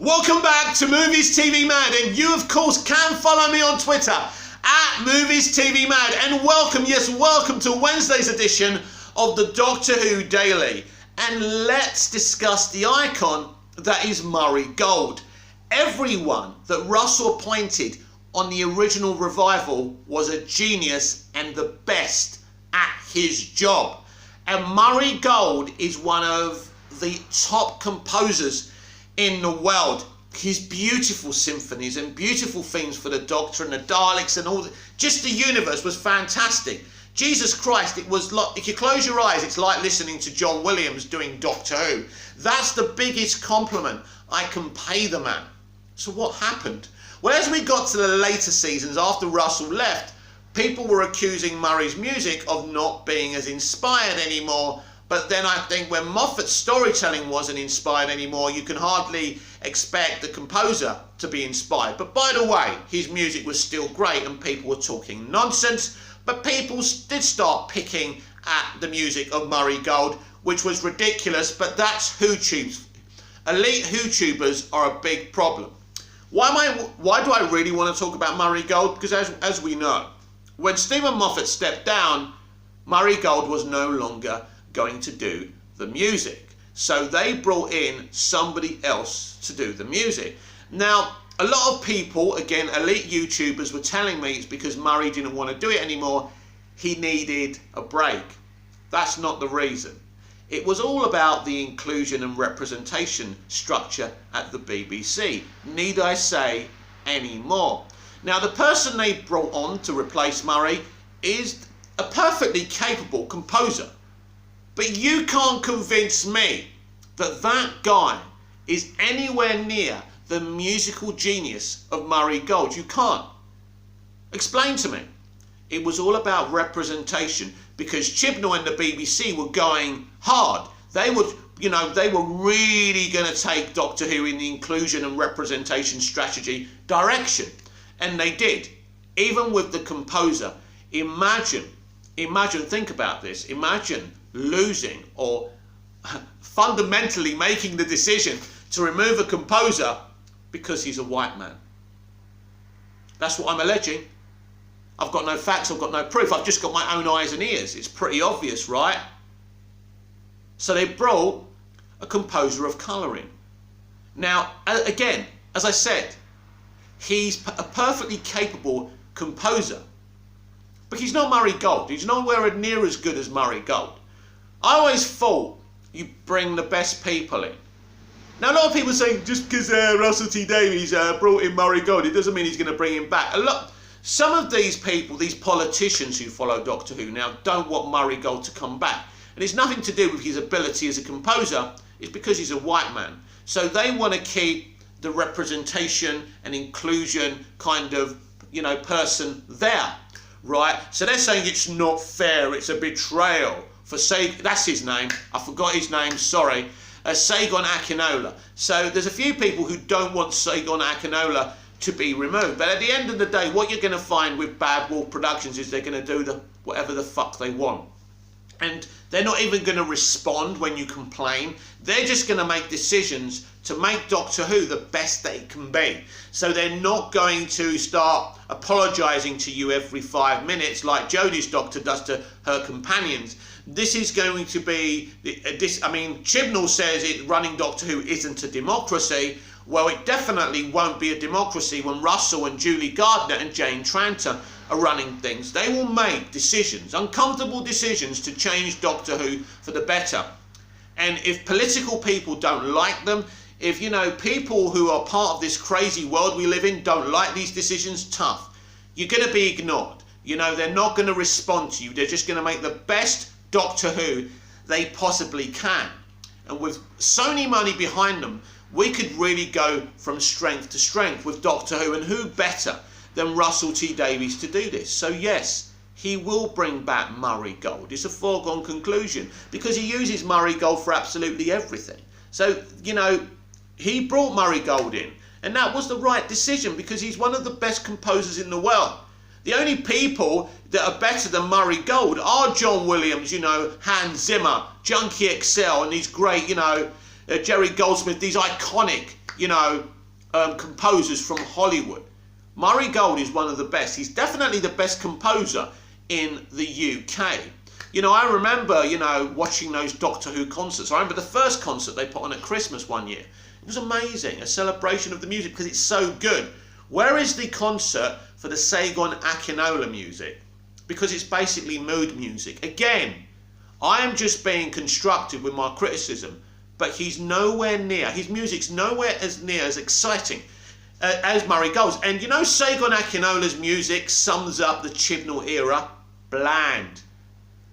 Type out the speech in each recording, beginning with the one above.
Welcome back to Movies TV Mad, and you of course can follow me on Twitter at Movies TV Mad, and welcome to Wednesday's edition of the Doctor Who Daily. And let's discuss the icon that is Murray Gold. Everyone that Russell appointed on the original revival was a genius and the best at his job. And Murray Gold is one of the top composers in the world. His beautiful symphonies and beautiful themes for the Doctor and the Daleks and just the universe was fantastic. Jesus Christ, it was like, if you close your eyes, it's like listening to John Williams doing Doctor Who. That's the biggest compliment I can pay the man. So what happened? Well, as we got to the later seasons after Russell left, people were accusing Murray's music of not being as inspired anymore. But then I think when Moffat's storytelling wasn't inspired anymore, you can hardly expect the composer to be inspired. But by the way, his music was still great and people were talking nonsense. But people did start picking at the music of Murray Gold, which was ridiculous, but that's WhoTubes. Elite WhoTubers are a big problem. Why do I really want to talk about Murray Gold? Because as we know, when Stephen Moffat stepped down, Murray Gold was no longer going to do the music. So they brought in somebody else to do the music. Now, a lot of people, again, elite YouTubers, were telling me it's because Murray didn't want to do it anymore. He needed a break. That's not the reason. It was all about the inclusion and representation structure at the BBC. Need I say any more? Now, the person they brought on to replace Murray is a perfectly capable composer. But you can't convince me that that guy is anywhere near the musical genius of Murray Gold. You can't. Explain to me. It was all about representation because Chibnall and the BBC were going hard. They were really going to take Doctor Who in the inclusion and representation strategy direction. And they did. Even with the composer. Imagine, think about this. Imagine losing or fundamentally making the decision to remove a composer because he's a white man. That's what I'm alleging. I've got no facts, I've got no proof, I've just got my own eyes and ears. It's pretty obvious, right? So they brought a composer of colouring. Now, again, as I said, he's a perfectly capable composer. But he's not Murray Gold. He's nowhere near as good as Murray Gold. I always thought you bring the best people in. Now, a lot of people say just because Russell T Davies brought in Murray Gold, it doesn't mean he's going to bring him back. Some of these people, these politicians who follow Doctor Who now, don't want Murray Gold to come back. And it's nothing to do with his ability as a composer. It's because he's a white man. So they want to keep the representation and inclusion kind of, person there, right? So they're saying it's not fair, it's a betrayal. That's his name. I forgot his name, sorry. Sagon Akinola. So there's a few people who don't want Sagon Akinola to be removed. But at the end of the day, what you're going to find with Bad Wolf Productions is they're going to do whatever the fuck they want. And they're not even going to respond when you complain. They're just going to make decisions to make Doctor Who the best that it can be. So they're not going to start apologising to you every 5 minutes like Jodie's Doctor does to her companions. This is going to be, Chibnall says running Doctor Who isn't a democracy. Well, it definitely won't be a democracy when Russell and Julie Gardner and Jane Tranter are running things. They will make decisions, uncomfortable decisions, to change Doctor Who for the better. And if political people don't like them, if, people who are part of this crazy world we live in don't like these decisions, tough. You're going to be ignored. They're not going to respond to you. They're just going to make the best Doctor Who they possibly can. And with Sony money behind them, we could really go from strength to strength with Doctor Who, and who better than Russell T Davies to do this? So yes, he will bring back Murray Gold. It's a foregone conclusion because he uses Murray Gold for absolutely everything. So, he brought Murray Gold in, and that was the right decision because he's one of the best composers in the world. The only people that are better than Murray Gold are John Williams, Hans Zimmer, Junkie XL, and these great, Jerry Goldsmith, these iconic composers from Hollywood. Murray Gold is one of the best. He's definitely the best composer in the UK. I remember, watching those Doctor Who concerts. I remember the first concert they put on at Christmas one year. It was amazing, a celebration of the music because it's so good. Where is the concert for the Saigon Akinola music? Because it's basically mood music. Again, I am just being constructive with my criticism, but he's nowhere near, his music's nowhere as near as exciting as Murray Gold's. And Saigon Akinola's music sums up the Chibnall era: bland.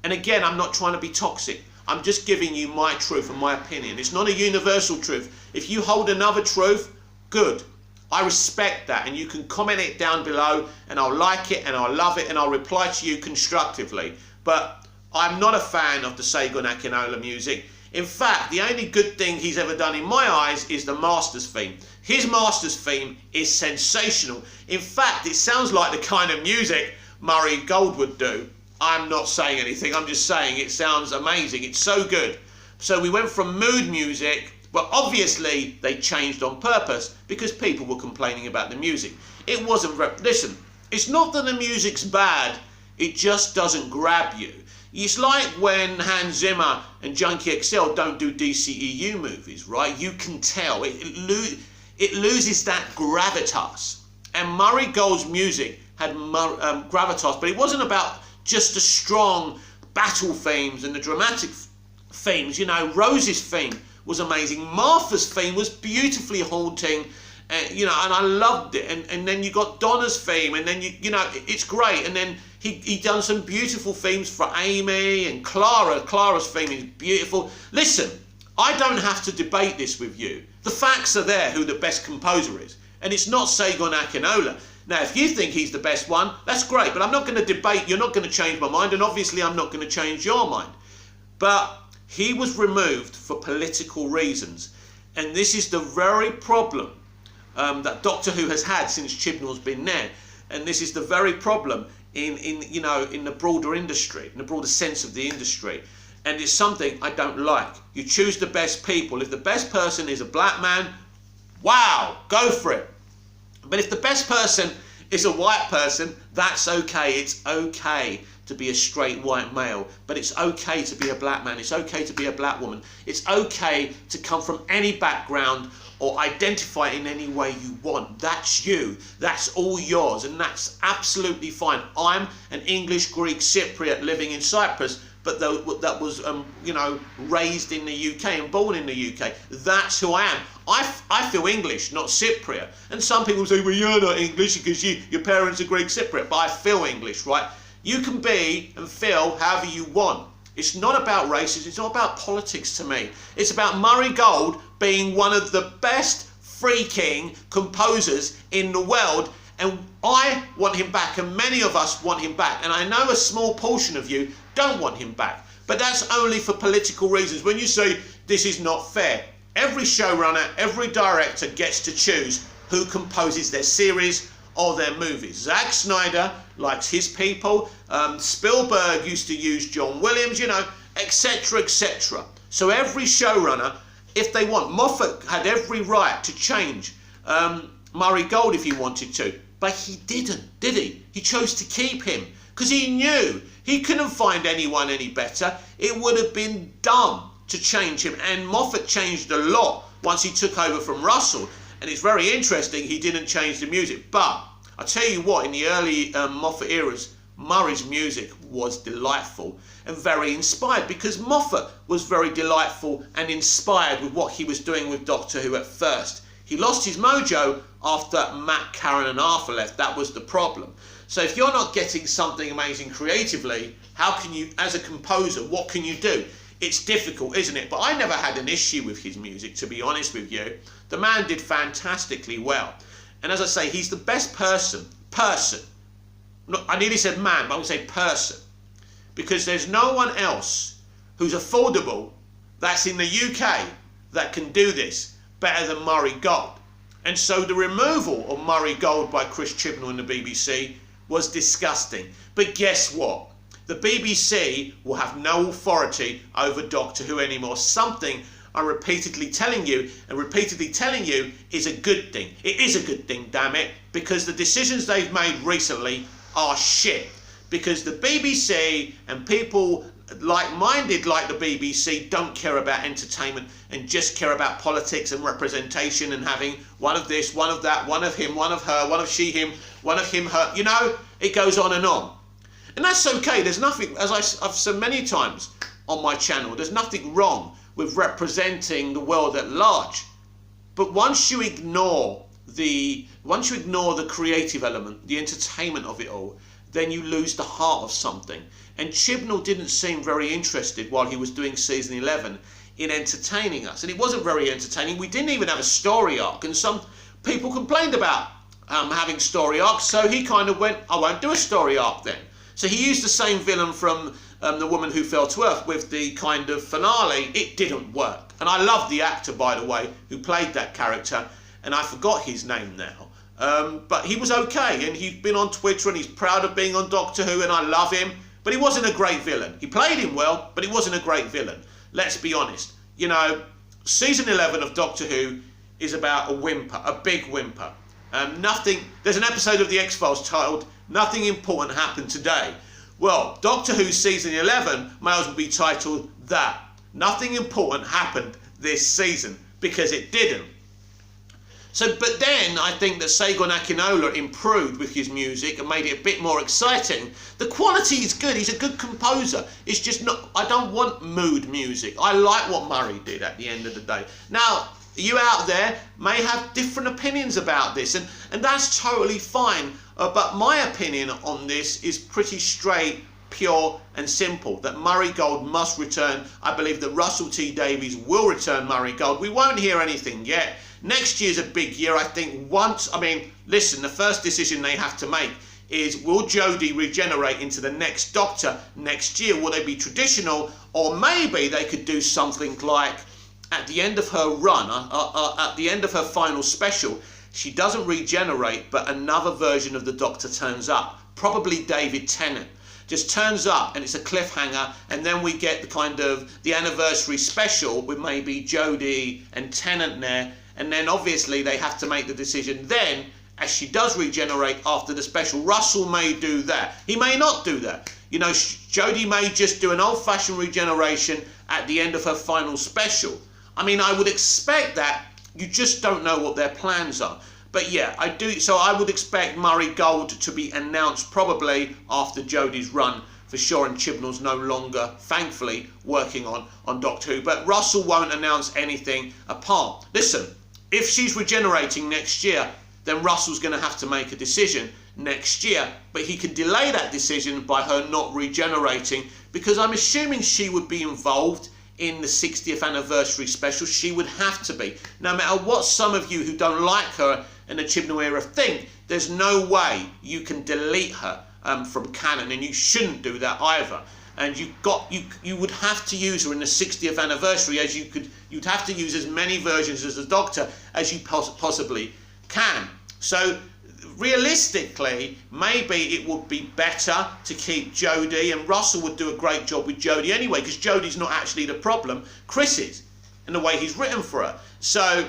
And again, I'm not trying to be toxic. I'm just giving you my truth and my opinion. It's not a universal truth. If you hold another truth, good. I respect that, and you can comment it down below, and I'll like it, and I'll love it, and I'll reply to you constructively. But I'm not a fan of the Saigon Akinola music. In fact, the only good thing he's ever done in my eyes is the Masters theme. His Masters theme is sensational. In fact, it sounds like the kind of music Murray Gold would do. I'm not saying anything, I'm just saying it sounds amazing. It's so good. So we went from mood music, but obviously they changed on purpose because people were complaining about the music. It wasn't, listen, it's not that the music's bad, it just doesn't grab you. It's like when Hans Zimmer and Junkie XL don't do DCEU movies, right? You can tell, it loses that gravitas. And Murray Gold's music had gravitas, but it wasn't about just the strong battle themes and the dramatic themes. Rose's theme was amazing. Martha's theme was beautifully haunting, and I loved it. And then you got Donna's theme, and then it's great. And then he done some beautiful themes for Amy and Clara. Clara's theme is beautiful. Listen, I don't have to debate this with you. The facts are there who the best composer is, and it's not Saigon Akinola. Now, if you think he's the best one, that's great, but I'm not going to debate. You're not going to change my mind, and obviously I'm not going to change your mind. But he was removed for political reasons, and this is the very problem that Doctor Who has had since Chibnall's been there, and this is the very problem in the broader industry, in the broader sense of the industry, and it's something I don't like. You choose the best people. If the best person is a black man, wow, go for it. But if the best person is a white person, that's okay. It's okay to be a straight white male, but it's okay to be a black man. It's okay to be a black woman. It's okay to come from any background or identify in any way you want. That's you. That's all yours, and that's absolutely fine. I'm an English Greek Cypriot living in Cyprus, but that was raised in the UK and born in the UK. That's who I am. I feel English, not Cypriot. And some people say, well, you're not English because your parents are Greek Cypriot, but I feel English, right? You can be and feel however you want. It's not about races, it's not about politics to me. It's about Murray Gold being one of the best freaking composers in the world, and I want him back, and many of us want him back, and I know a small portion of you don't want him back, but that's only for political reasons. When you say this is not fair, every showrunner, every director gets to choose who composes their series or their movies. Zack Snyder likes his people, Spielberg used to use John Williams, etc, etc. So every showrunner, if they want, Moffat had every right to change Murray Gold if he wanted to, but he didn't, did he? He chose to keep him because he knew he couldn't find anyone any better. It would have been dumb to change him, and Moffat changed a lot once he took over from Russell, and it's very interesting he didn't change the music. But I tell you what, in the early Moffat eras, Murray's music was delightful and very inspired, because Moffat was very delightful and inspired with what he was doing with Doctor Who at first. He lost his mojo after Matt, Karen and Arthur left. That was the problem. So if you're not getting something amazing creatively, how can you, as a composer, what can you do? It's difficult, isn't it? But I never had an issue with his music, to be honest with you. The man did fantastically well. And as I say, he's the best person. I nearly said man, but I would say person. Because there's no one else who's affordable that's in the UK that can do this better than Murray Gold. And so the removal of Murray Gold by Chris Chibnall in the BBC was disgusting. But guess what? The BBC will have no authority over Doctor Who anymore. Something I'm repeatedly telling you, and repeatedly telling you is a good thing. It is a good thing, damn it, because the decisions they've made recently are shit. Because the BBC and people like-minded like the BBC don't care about entertainment and just care about politics and representation and having one of this, one of that, one of him, one of her, one of she, him, one of him, her. You know, it goes on and on. And that's okay. There's nothing, as I've said many times on my channel, there's nothing wrong with representing the world at large. But once you ignore the creative element, the entertainment of it all, then you lose the heart of something. And Chibnall didn't seem very interested while he was doing season 11 in entertaining us. And it wasn't very entertaining. We didn't even have a story arc. And some people complained about having story arcs. So he kind of went, I won't do a story arc then. So he used the same villain from The Woman Who Fell to Earth with the kind of finale. It didn't work. And I love the actor, by the way, who played that character. And I forgot his name now. But he was okay. And he's been on Twitter and he's proud of being on Doctor Who. And I love him. But he wasn't a great villain. He played him well, but he wasn't a great villain. Let's be honest. You know, season 11 of Doctor Who is about a whimper, a big whimper. There's an episode of The X-Files titled, Nothing Important Happened Today. Well, Doctor Who season 11 may as well be titled that. Nothing important happened this season, because it didn't. So, but then I think that Segun Akinola improved with his music and made it a bit more exciting. The quality is good. He's a good composer. It's just not, I don't want mood music. I like what Murray did at the end of the day. Now, you out there may have different opinions about this, and that's totally fine. But my opinion on this is pretty straight, pure and simple, that Murray Gold must return. I believe that Russell T Davies will return Murray Gold. We won't hear anything yet. Next year's a big year, I think. Listen, the first decision they have to make is, will Jodie regenerate into the next Doctor next year? Will they be traditional? Or maybe they could do something like, at the end of her run, at the end of her final special, she doesn't regenerate, but another version of the Doctor turns up. Probably David Tennant. Just turns up and it's a cliffhanger, and then we get the kind of the anniversary special with maybe Jodie and Tennant there. And then obviously they have to make the decision then, as she does regenerate after the special. Russell may do that. He may not do that. You know, Jodie may just do an old-fashioned regeneration at the end of her final special. I mean, I would expect that. You just don't know what their plans are. But yeah, I do. So I would expect Murray Gold to be announced probably after Jodie's run for sure, and Chibnall's no longer, thankfully, working on Doctor Who. But Russell won't announce anything apart. Listen, if she's regenerating next year, then Russell's going to have to make a decision next year. But he can delay that decision by her not regenerating, because I'm assuming she would be involved in the 60th anniversary special. She would have to be. No matter what some of you who don't like her in the Chibnall era think, there's no way you can delete her from canon, and you shouldn't do that either. And you would have to use her in the 60th anniversary, as you'd have to use as many versions as the Doctor as you possibly can. So realistically, maybe it would be better to keep Jodie, and Russell would do a great job with Jodie anyway, because Jodie's not actually the problem. Chris is, in the way he's written for her. So,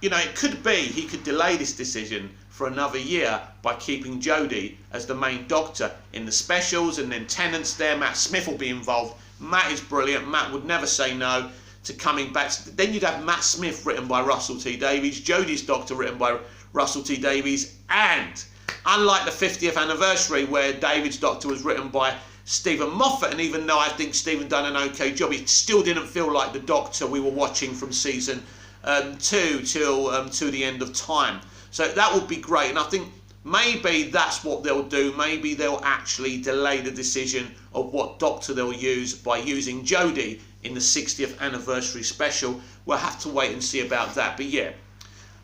you know, it could be he could delay this decision for another year by keeping Jodie as the main Doctor in the specials, and then Tennant's there. Matt Smith will be involved. Matt is brilliant. Matt would never say no to coming back. Then you'd have Matt Smith written by Russell T Davies, Jodie's Doctor written by Russell T Davies, and unlike the 50th anniversary where David's Doctor was written by Stephen Moffat, and even though I think Stephen done an okay job, it still didn't feel like the Doctor we were watching from season 2 till to the end of time. So that would be great, and I think maybe that's what they'll do. Maybe they'll actually delay the decision of what Doctor they'll use by using Jodie in the 60th anniversary special. We'll have to wait and see about that. But yeah,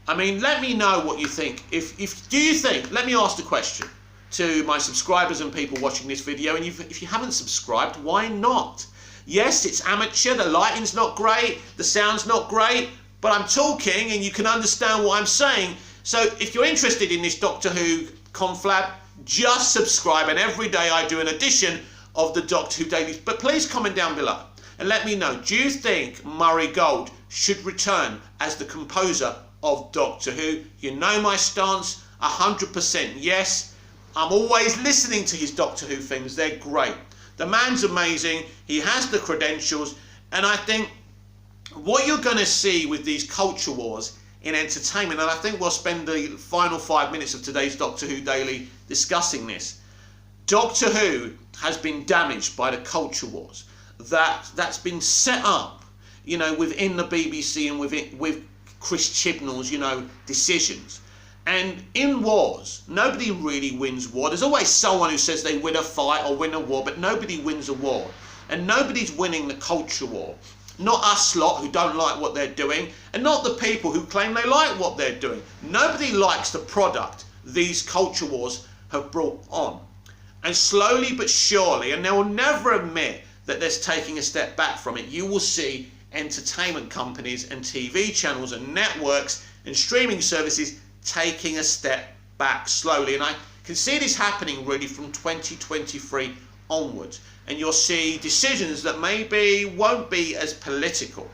I mean, let me know what you think. Do you think, let me ask the question to my subscribers and people watching this video, and if you haven't subscribed, why not? Yes, it's amateur, the lighting's not great, the sound's not great, but I'm talking and you can understand what I'm saying. So if you're interested in this Doctor Who conflab, just subscribe, and every day I do an edition of the Doctor Who Dailies. But please comment down below and let me know, do you think Murray Gold should return as the composer of Doctor Who. You know my stance, 100% yes. I'm always listening to his Doctor Who things, they're great. The man's amazing, he has the credentials, and I think what you're going to see with these culture wars in entertainment, and I think we'll spend the final 5 minutes of today's Doctor Who Daily discussing this. Doctor Who has been damaged by the culture wars that's been set up, you know, within the BBC and with Chris Chibnall's, you know, decisions. And in wars, nobody really wins war. There's always someone who says they win a fight or win a war, but nobody wins a war. And nobody's winning the culture war. Not us lot who don't like what they're doing, and not the people who claim they like what they're doing. Nobody likes the product these culture wars have brought on. And slowly but surely, and they will never admit that they're taking a step back from it, you will see entertainment companies and TV channels and networks and streaming services taking a step back slowly. And I can see this happening really from 2023 onwards. And you'll see decisions that maybe won't be as political.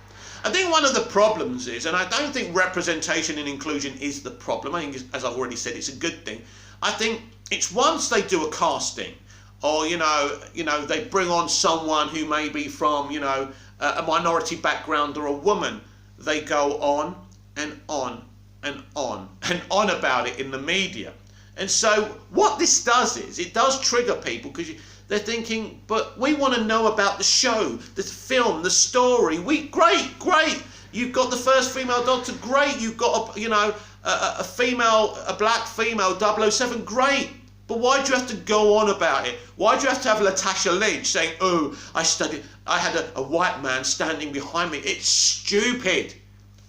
I think one of the problems is, and I don't think representation and inclusion is the problem. I think, as I've already said, it's a good thing. I think it's once they do a casting, or you know, they bring on someone who may be from, you know, a minority background or a woman, they go on and on and on and on about it in the media. And so what this does is it does trigger people, because they're thinking, but we want to know about the show, the film, the story. Great. You've got the first female Doctor, great. You've got a black female 007, great. But why do you have to go on about it? Why do you have to have Latasha Lynch saying, oh, I had a white man standing behind me? It's stupid.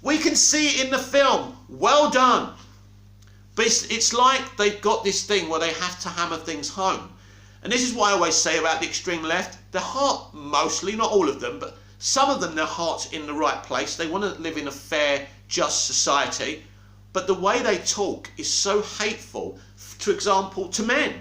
We can see it in the film. Well done. But it's like they've got this thing where they have to hammer things home. And this is what I always say about the extreme left. Their heart, mostly, not all of them, but some of them, their heart's in the right place. They want to live in a fair, just society. But the way they talk is so hateful, for example, to men,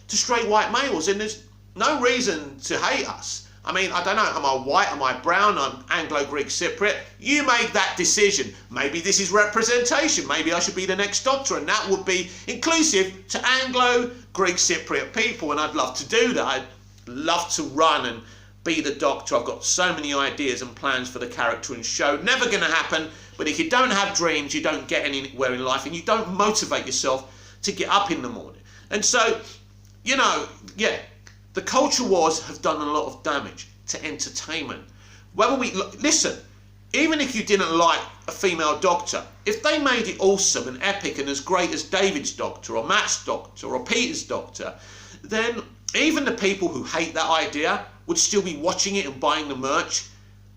to straight white males. And there's no reason to hate us. I mean, I don't know, am I white, am I brown, I'm Anglo-Greek Cypriot? You make that decision. Maybe this is representation. Maybe I should be the next Doctor, and that would be inclusive to Anglo-Greek Cypriot people, and I'd love to do that. I'd love to run and be the Doctor. I've got so many ideas and plans for the character and show. Never going to happen, but if you don't have dreams, you don't get anywhere in life, and you don't motivate yourself to get up in the morning. And so, you know, yeah, the culture wars have done a lot of damage to entertainment. Whether we listen, even if you didn't like a female Doctor, if they made it awesome and epic and as great as David's Doctor or Matt's Doctor or Peter's Doctor, then even the people who hate that idea would still be watching it and buying the merch.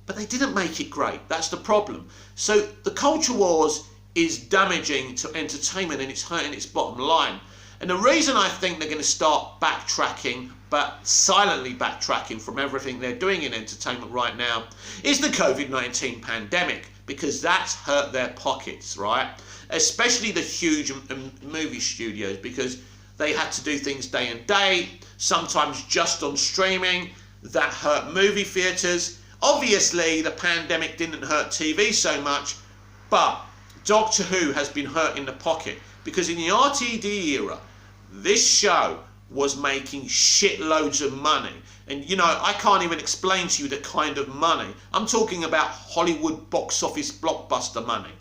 But they didn't make it great. That's the problem. So the culture wars is damaging to entertainment, and it's hurting its bottom line. And the reason I think they're going to start backtracking, but silently backtracking from everything they're doing in entertainment right now, is the COVID-19 pandemic, because that's hurt their pockets, right? Especially the huge movie studios, because they had to do things day and date, sometimes just on streaming. That hurt movie theatres. Obviously, the pandemic didn't hurt TV so much, but Doctor Who has been hurt in the pocket, because in the RTD era, this show was making shitloads of money. And you know, I can't even explain to you the kind of money. I'm talking about Hollywood box office blockbuster money.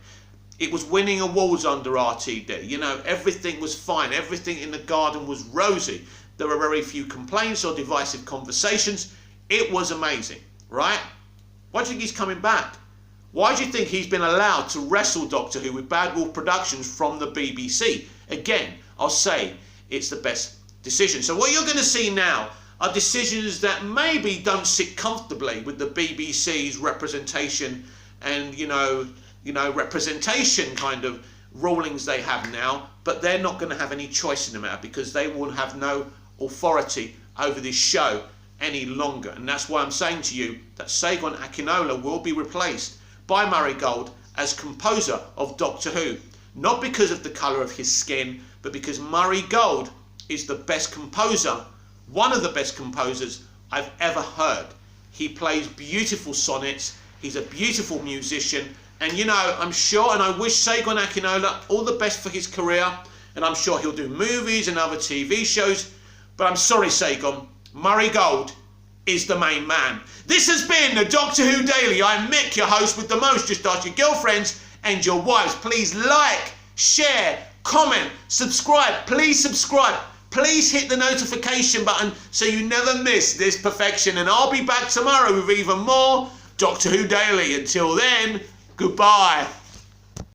It was winning awards under RTD. You know, everything was fine. Everything in the garden was rosy. There were very few complaints or divisive conversations. It was amazing, right? Why do you think he's coming back? Why do you think he's been allowed to wrestle Doctor Who with Bad Wolf Productions from the BBC? Again, I'll say it's the best decision. So what you're going to see now are decisions that maybe don't sit comfortably with the BBC's representation and, you know, representation kind of rulings they have now, but they're not going to have any choice in the matter, because they will have no authority over this show any longer. And that's why I'm saying to you that Segun Akinola will be replaced by Murray Gold as composer of Doctor Who. Not because of the colour of his skin, but because Murray Gold is the best composer, one of the best composers I've ever heard. He plays beautiful sonnets, He's a beautiful musician. And you know, I'm sure, and I wish Segun Akinola all the best for his career. And I'm sure he'll do movies and other TV shows. But I'm sorry, Segun, Murray Gold is the main man. This has been the Doctor Who Daily. I'm Mick, your host with the most. Just ask your girlfriends and your wives. Please like, share, comment, subscribe. Please subscribe. Please hit the notification button so you never miss this perfection. And I'll be back tomorrow with even more Doctor Who Daily. Until then, goodbye.